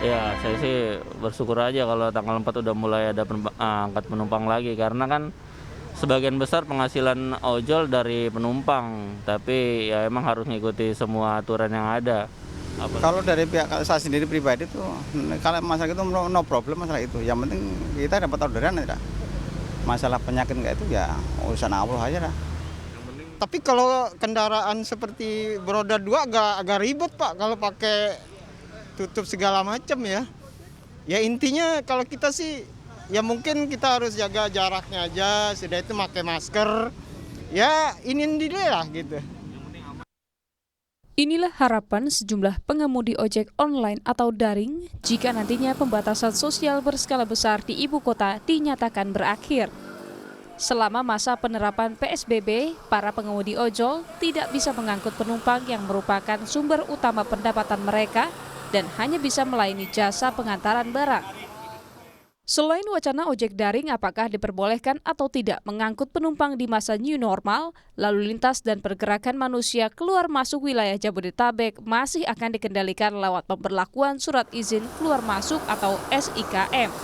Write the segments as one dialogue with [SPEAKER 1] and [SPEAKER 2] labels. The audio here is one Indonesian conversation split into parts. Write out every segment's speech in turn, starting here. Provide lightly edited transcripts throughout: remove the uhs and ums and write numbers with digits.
[SPEAKER 1] Ya, saya sih bersyukur aja kalau tanggal 4 udah mulai ada angkat penumpang lagi, karena kan sebagian besar penghasilan ojol dari penumpang, tapi ya emang harus ngikuti semua aturan yang ada.
[SPEAKER 2] Kalau dari pihak saya sendiri pribadi tuh, kalau masalah itu no problem masalah itu. Yang penting kita dapat orderan aja. Masalah penyakit kayak itu ya urusan Allah aja dah.
[SPEAKER 3] Tapi kalau kendaraan seperti beroda dua agak ribet Pak kalau pakai tutup segala macam ya. Ya intinya kalau kita sih ya mungkin kita harus jaga jaraknya aja, sudah itu pakai masker. Ya ini lah gitu.
[SPEAKER 4] Inilah harapan sejumlah pengemudi ojek online atau daring jika nantinya pembatasan sosial berskala besar di ibu kota dinyatakan berakhir. Selama masa penerapan PSBB, para pengemudi ojol tidak bisa mengangkut penumpang yang merupakan sumber utama pendapatan mereka dan hanya bisa melayani jasa pengantaran barang. Selain wacana ojek daring apakah diperbolehkan atau tidak mengangkut penumpang di masa new normal, lalu lintas dan pergerakan manusia keluar masuk wilayah Jabodetabek masih akan dikendalikan lewat pemberlakuan surat izin keluar masuk atau SIKM.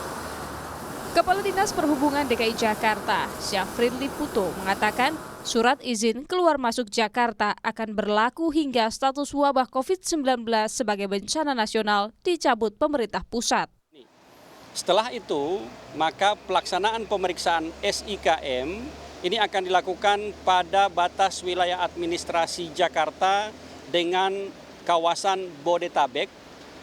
[SPEAKER 4] Kepala Dinas Perhubungan DKI Jakarta, Syafrin Liputo, mengatakan surat izin keluar masuk Jakarta akan berlaku hingga status wabah COVID-19 sebagai bencana nasional dicabut pemerintah pusat.
[SPEAKER 5] Setelah itu, maka pelaksanaan pemeriksaan SIKM ini akan dilakukan pada batas wilayah administrasi Jakarta dengan kawasan Bodetabek,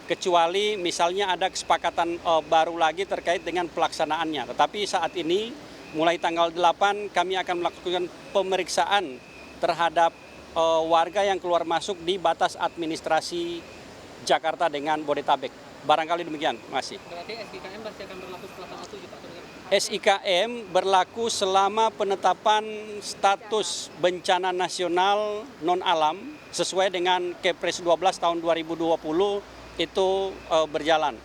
[SPEAKER 5] kecuali misalnya ada kesepakatan baru lagi terkait dengan pelaksanaannya. Tetapi saat ini, mulai tanggal 8, kami akan melakukan pemeriksaan terhadap warga yang keluar masuk di batas administrasi Jakarta dengan Bodetabek. Barangkali demikian, masih.
[SPEAKER 6] Berarti SIKM pasti akan berlaku setelah tanggal 7, Pak?
[SPEAKER 5] SIKM berlaku selama penetapan status bencana nasional non-alam sesuai dengan Kepres 12 tahun 2020 itu berjalan.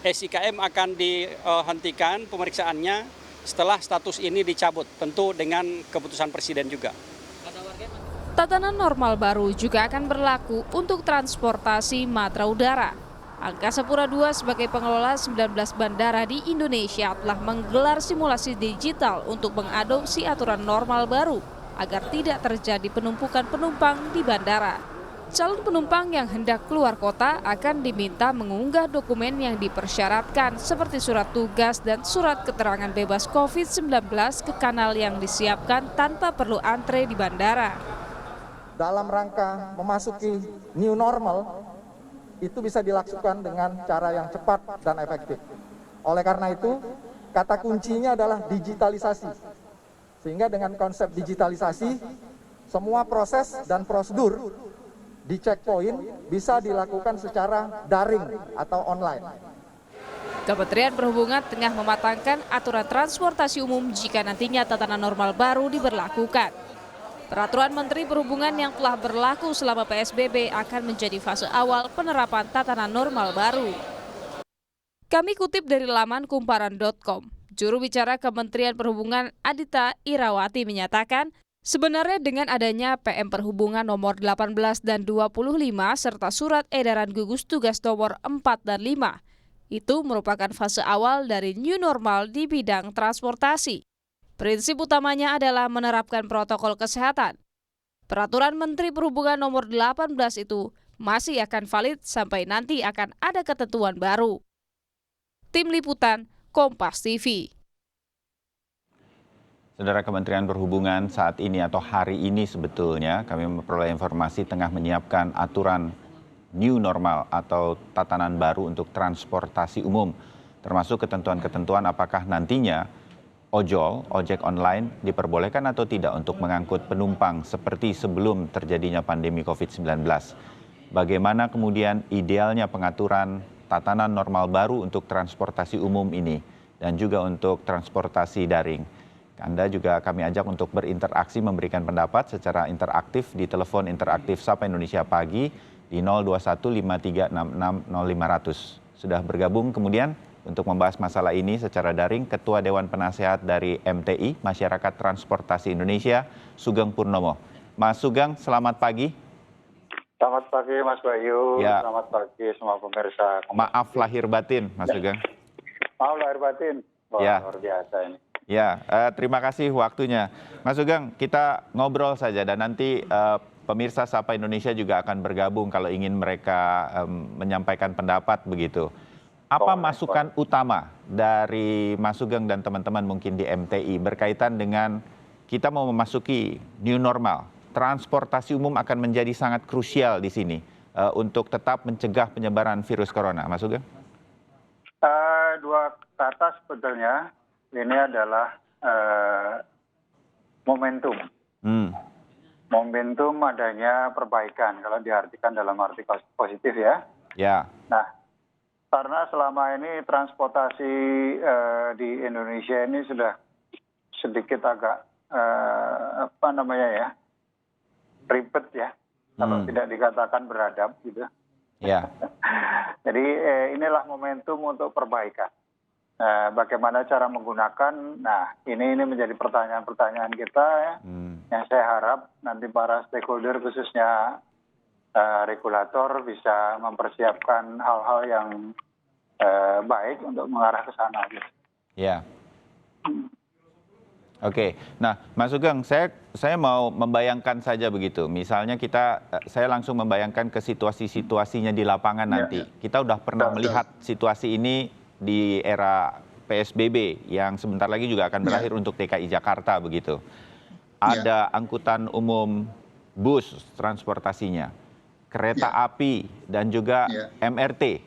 [SPEAKER 5] SIKM akan dihentikan pemeriksaannya setelah status ini dicabut, tentu dengan keputusan Presiden juga.
[SPEAKER 4] Tatanan normal baru juga akan berlaku untuk transportasi matra udara. Angkasa Pura II sebagai pengelola 19 bandara di Indonesia telah menggelar simulasi digital untuk mengadopsi aturan normal baru agar tidak terjadi penumpukan penumpang di bandara. Calon penumpang yang hendak keluar kota akan diminta mengunggah dokumen yang dipersyaratkan seperti surat tugas dan surat keterangan bebas COVID-19 ke kanal yang disiapkan tanpa perlu antre di bandara.
[SPEAKER 7] Dalam rangka memasuki new normal, itu bisa dilakukan dengan cara yang cepat dan efektif. Oleh karena itu, kata kuncinya adalah digitalisasi. Sehingga dengan konsep digitalisasi, semua proses dan prosedur di checkpoint bisa dilakukan secara daring atau online.
[SPEAKER 4] Kementerian Perhubungan tengah mematangkan aturan transportasi umum jika nantinya tatanan normal baru diberlakukan. Peraturan Menteri Perhubungan yang telah berlaku selama PSBB akan menjadi fase awal penerapan tatanan normal baru. Kami kutip dari laman kumparan.com. Juru bicara Kementerian Perhubungan Adita Irawati menyatakan, sebenarnya dengan adanya PM Perhubungan nomor 18 dan 25 serta surat edaran gugus tugas nomor 4 dan 5, itu merupakan fase awal dari new normal di bidang transportasi. Prinsip utamanya adalah menerapkan protokol kesehatan. Peraturan Menteri Perhubungan nomor 18 itu masih akan valid sampai nanti akan ada ketentuan baru. Tim Liputan, Kompas TV.
[SPEAKER 8] Saudara, Kementerian Perhubungan saat ini atau hari ini sebetulnya kami memperoleh informasi tengah menyiapkan aturan new normal atau tatanan baru untuk transportasi umum, termasuk ketentuan-ketentuan apakah nantinya ojek online diperbolehkan atau tidak untuk mengangkut penumpang seperti sebelum terjadinya pandemi COVID-19. Bagaimana kemudian idealnya pengaturan tatanan normal baru untuk transportasi umum ini dan juga untuk transportasi daring. Anda juga kami ajak untuk berinteraksi, memberikan pendapat secara interaktif di telepon interaktif Sapa Indonesia Pagi di 02153660500. Sudah bergabung kemudian untuk membahas masalah ini secara daring Ketua Dewan Penasehat dari MTI, Masyarakat Transportasi Indonesia, Sugeng Purnomo. Mas Sugeng, selamat pagi.
[SPEAKER 9] Selamat pagi Mas Bayu,
[SPEAKER 8] Ya.
[SPEAKER 9] selamat pagi semua pemirsa.
[SPEAKER 8] Maaf lahir batin, Mas Sugeng.
[SPEAKER 9] Mau lahir batin, wah
[SPEAKER 8] Ya.
[SPEAKER 9] luar biasa ini.
[SPEAKER 8] Ya, terima kasih waktunya. Mas Sugeng, kita ngobrol saja dan nanti pemirsa Sapa Indonesia juga akan bergabung kalau ingin mereka menyampaikan pendapat begitu. Apa masukan utama dari Mas Sugeng dan teman-teman mungkin di MTI berkaitan dengan kita mau memasuki new normal? Transportasi umum akan menjadi sangat krusial di sini untuk tetap mencegah penyebaran virus corona. Mas Sugeng?
[SPEAKER 9] Dua kata sebetulnya, ini adalah momentum. Momentum adanya perbaikan, kalau diartikan dalam arti positif ya.
[SPEAKER 8] Ya.
[SPEAKER 9] Nah, karena selama ini transportasi di Indonesia ini sudah sedikit agak ribet ya, kalau tidak dikatakan beradab gitu.
[SPEAKER 8] Ya.
[SPEAKER 9] Jadi inilah momentum untuk perbaikan. Bagaimana cara menggunakan? Nah, ini menjadi pertanyaan-pertanyaan kita ya, yang saya harap nanti para stakeholder khususnya regulator bisa mempersiapkan hal-hal yang baik untuk mengarah ke sana. Gitu.
[SPEAKER 8] Ya. Oke, nah Mas Sugeng, saya mau membayangkan saja begitu. Misalnya saya langsung membayangkan ke situasinya di lapangan nanti. Kita udah pernah melihat situasi ini di era PSBB yang sebentar lagi juga akan berakhir untuk DKI Jakarta begitu. Ada angkutan umum bus transportasinya, kereta api dan juga MRT.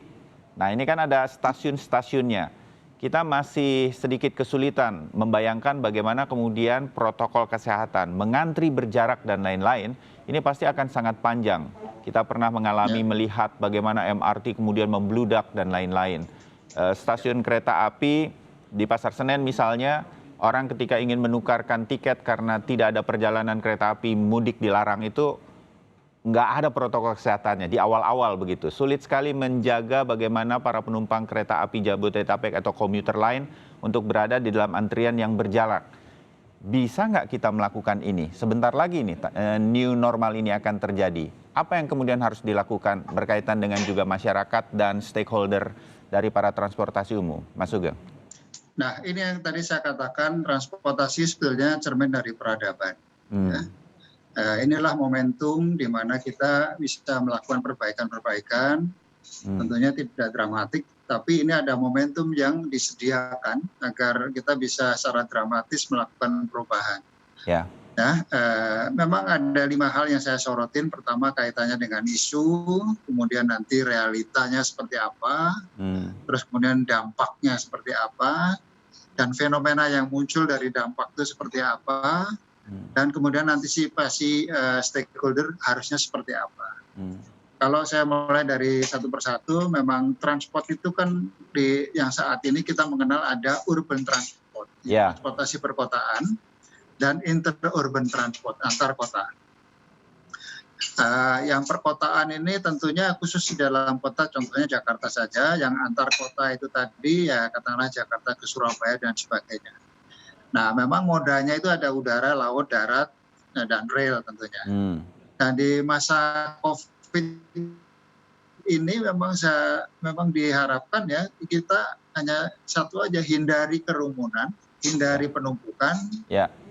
[SPEAKER 8] Nah ini kan ada stasiun-stasiunnya. Kita masih sedikit kesulitan membayangkan bagaimana kemudian protokol kesehatan, mengantri berjarak dan lain-lain, ini pasti akan sangat panjang. Kita pernah mengalami melihat bagaimana MRT kemudian membludak dan lain-lain. Stasiun kereta api di Pasar Senen misalnya, orang ketika ingin menukarkan tiket karena tidak ada perjalanan kereta api mudik dilarang itu, nggak ada protokol kesehatannya di awal-awal begitu. Sulit sekali menjaga bagaimana para penumpang kereta api Jabodetabek atau komuter lain untuk berada di dalam antrian yang berjarak. Bisa nggak kita melakukan ini? Sebentar lagi nih, new normal ini akan terjadi. Apa yang kemudian harus dilakukan berkaitan dengan juga masyarakat dan stakeholder dari para transportasi umum? Mas Sugeng.
[SPEAKER 10] Nah, ini yang tadi saya katakan, transportasi sebetulnya cermin dari peradaban. Ya. Inilah momentum di mana kita bisa melakukan perbaikan-perbaikan, tentunya tidak dramatik, tapi ini ada momentum yang disediakan agar kita bisa secara dramatis melakukan perubahan.
[SPEAKER 8] Ya.
[SPEAKER 10] Nah, memang ada 5 hal yang saya sorotin. Pertama kaitannya dengan isu, kemudian nanti realitanya seperti apa, terus kemudian dampaknya seperti apa, dan fenomena yang muncul dari dampak itu seperti apa, dan kemudian antisipasi stakeholder harusnya seperti apa. Kalau saya mulai dari satu persatu, memang transport itu kan yang saat ini kita mengenal ada urban transport, transportasi perkotaan, dan interurban transport, antar kota. Yang perkotaan ini tentunya khusus di dalam kota, contohnya Jakarta saja, yang antar kota itu tadi ya katakanlah Jakarta ke Surabaya dan sebagainya. Nah, memang modanya itu ada udara, laut, darat, dan rail tentunya. Nah, di masa COVID ini memang diharapkan ya kita hanya satu aja, hindari kerumunan, hindari penumpukan,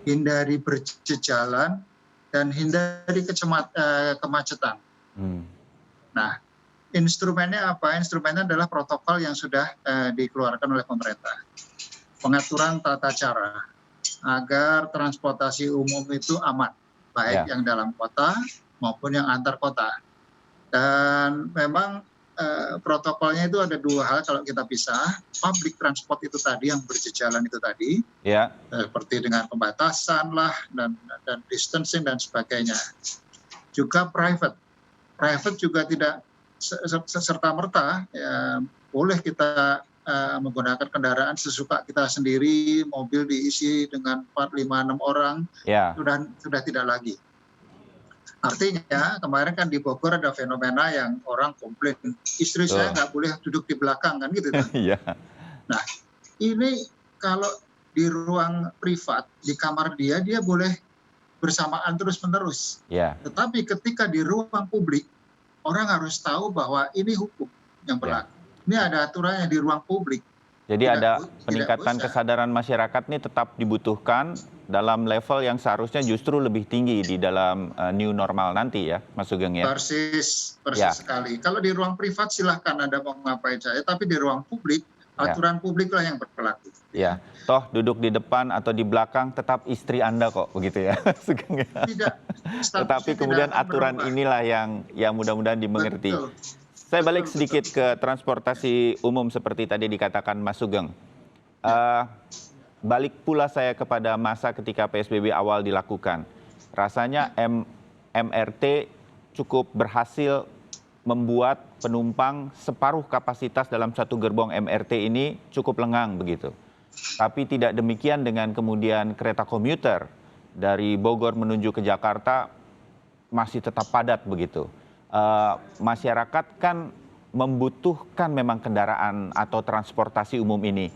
[SPEAKER 10] hindari berjejalan, dan hindari kemacetan. Nah, instrumennya apa? Instrumennya adalah protokol yang sudah dikeluarkan oleh pemerintah. Pengaturan tata cara agar transportasi umum itu aman, baik yang dalam kota maupun yang antar kota. Dan memang protokolnya itu ada 2 hal kalau kita pisah. Public transport itu tadi yang berjejalan itu tadi, seperti dengan pembatasan lah dan distancing dan sebagainya. Juga private juga tidak serta-merta boleh kita menggunakan kendaraan sesuka kita sendiri, mobil diisi dengan 4, 5, 6 orang, sudah tidak lagi. Artinya kemarin kan di Bogor ada fenomena yang orang komplain, istri saya nggak boleh duduk di belakang kan gitu. Nah ini kalau di ruang privat, di kamar dia boleh bersamaan terus-menerus. Tetapi ketika di ruang publik, orang harus tahu bahwa ini hukum yang berlaku. Ini ada aturannya di ruang publik.
[SPEAKER 8] Jadi ada peningkatan kesadaran masyarakat ini tetap dibutuhkan dalam level yang seharusnya justru lebih tinggi di dalam new normal nanti ya, Mas Sugeng ya?
[SPEAKER 10] Persis sekali. Kalau di ruang privat silahkan Anda mau ngapain saja, tapi di ruang publik, aturan publik lah yang berlaku.
[SPEAKER 8] Ya, toh duduk di depan atau di belakang tetap istri Anda kok, begitu ya, Sugeng ya?
[SPEAKER 10] Tidak.
[SPEAKER 8] Tetapi kemudian aturan inilah yang mudah-mudahan dimengerti.
[SPEAKER 10] Betul.
[SPEAKER 8] Saya balik sedikit ke transportasi umum seperti tadi dikatakan Mas Sugeng. Balik pula saya kepada masa ketika PSBB awal dilakukan. Rasanya MRT cukup berhasil membuat penumpang separuh kapasitas dalam satu gerbong MRT ini cukup lengang begitu. Tapi tidak demikian dengan kemudian kereta komuter dari Bogor menuju ke Jakarta masih tetap padat begitu. Masyarakat kan membutuhkan memang kendaraan atau transportasi umum ini.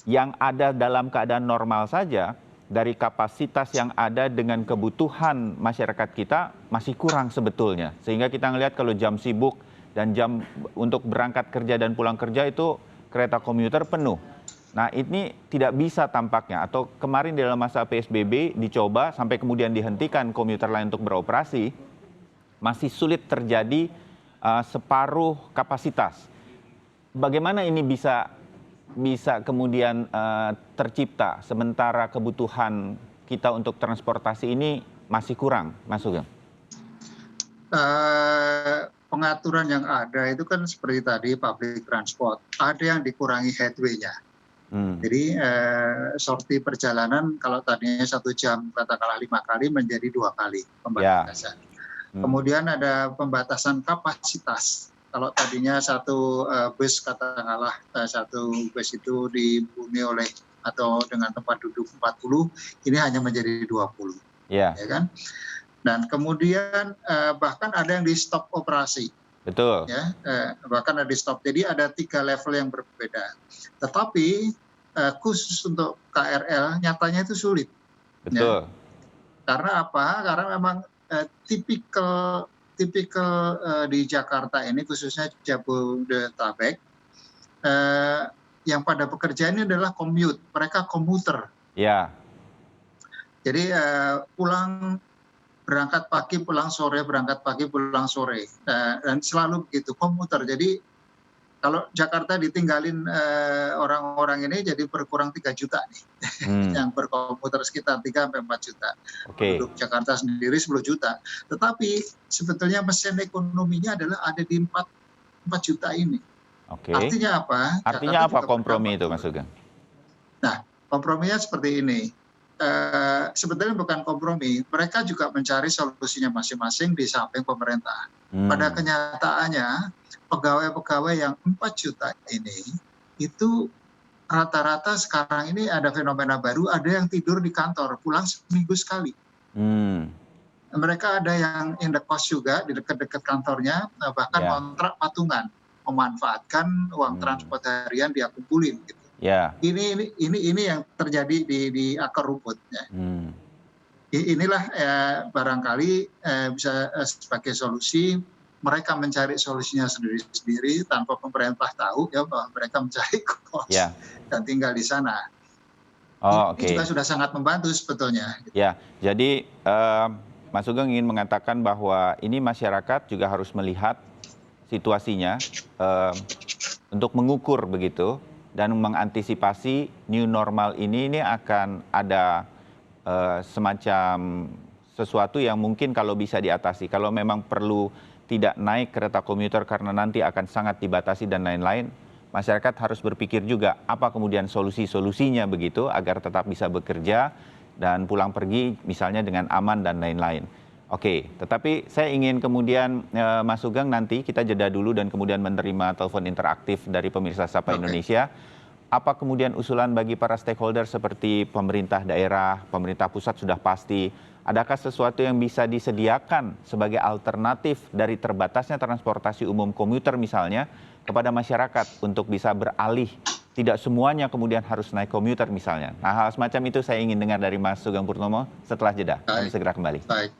[SPEAKER 8] Yang ada dalam keadaan normal saja, dari kapasitas yang ada dengan kebutuhan masyarakat kita masih kurang sebetulnya. Sehingga kita ngelihat kalau jam sibuk dan jam untuk berangkat kerja dan pulang kerja itu kereta komuter penuh. Nah ini tidak bisa tampaknya, atau kemarin dalam masa PSBB dicoba sampai kemudian dihentikan komuter lain untuk beroperasi, masih sulit terjadi separuh kapasitas. Bagaimana ini bisa kemudian tercipta sementara kebutuhan kita untuk transportasi ini masih kurang, Mas Sugeng?
[SPEAKER 10] Pengaturan yang ada itu kan seperti tadi public transport, ada yang dikurangi headway-nya. Jadi sorti perjalanan kalau tadinya 1 jam katakanlah 5 kali menjadi 2 kali pembatasan. Kemudian ada pembatasan kapasitas. Kalau tadinya satu bus katakanlah satu bus itu dihuni oleh atau dengan tempat duduk 40, ini hanya menjadi 20. Ya kan? Dan kemudian bahkan ada yang di stop operasi.
[SPEAKER 8] Betul.
[SPEAKER 10] Ya, bahkan ada di stop. Jadi ada 3 level yang berbeda. Tetapi khusus untuk KRL nyatanya itu sulit.
[SPEAKER 8] Betul.
[SPEAKER 10] Ya. Karena apa? Karena memang tipikal di Jakarta ini khususnya Jabodetabek yang pada bekerja ini adalah commute, mereka komuter.
[SPEAKER 8] Ya.
[SPEAKER 10] Jadi berangkat pagi pulang sore, berangkat pagi pulang sore, dan selalu begitu komuter. Jadi kalau Jakarta ditinggalin orang-orang ini jadi berkurang 3 juta nih. Yang berkomuter sekitar 3-4 juta. Penduduk Jakarta sendiri 10 juta. Tetapi sebetulnya mesin ekonominya adalah ada di 4 juta ini. Artinya apa?
[SPEAKER 8] Artinya apa kompromi itu, Mas Sugeng?
[SPEAKER 10] Nah, komprominya seperti ini. Sebetulnya bukan kompromi, mereka juga mencari solusinya masing-masing di samping pemerintah. Pada kenyataannya, pegawai-pegawai yang 4 juta ini, itu rata-rata sekarang ini ada fenomena baru, ada yang tidur di kantor, pulang seminggu sekali. Mereka ada yang in the cost juga, di dekat-dekat kantornya, bahkan kontrak patungan, memanfaatkan uang transport harian dia kumpulin. Gitu. Ini yang terjadi di akar rumputnya. Inilah barangkali bisa sebagai solusi. Mereka mencari solusinya sendiri-sendiri tanpa pemerintah tahu ya bahwa mereka mencari kos dan tinggal di sana. Ini juga sudah sangat membantu sebetulnya.
[SPEAKER 8] Ya, jadi Mas Sugeng ingin mengatakan bahwa ini masyarakat juga harus melihat situasinya untuk mengukur begitu dan mengantisipasi new normal ini akan ada semacam sesuatu yang mungkin kalau bisa diatasi. Kalau memang perlu tidak naik kereta komuter karena nanti akan sangat dibatasi dan lain-lain, masyarakat harus berpikir juga apa kemudian solusi-solusinya begitu agar tetap bisa bekerja dan pulang pergi misalnya dengan aman dan lain-lain. Tetapi saya ingin kemudian Mas Sugeng nanti kita jeda dulu dan kemudian menerima telepon interaktif dari pemirsa Sapa Indonesia. Apa kemudian usulan bagi para stakeholder seperti pemerintah daerah, pemerintah pusat sudah pasti. Adakah sesuatu yang bisa disediakan sebagai alternatif dari terbatasnya transportasi umum komuter misalnya kepada masyarakat untuk bisa beralih, tidak semuanya kemudian harus naik komuter misalnya. Nah, hal semacam itu saya ingin dengar dari Mas Sugeng Purnomo setelah jeda. Kami segera kembali.
[SPEAKER 10] Baik.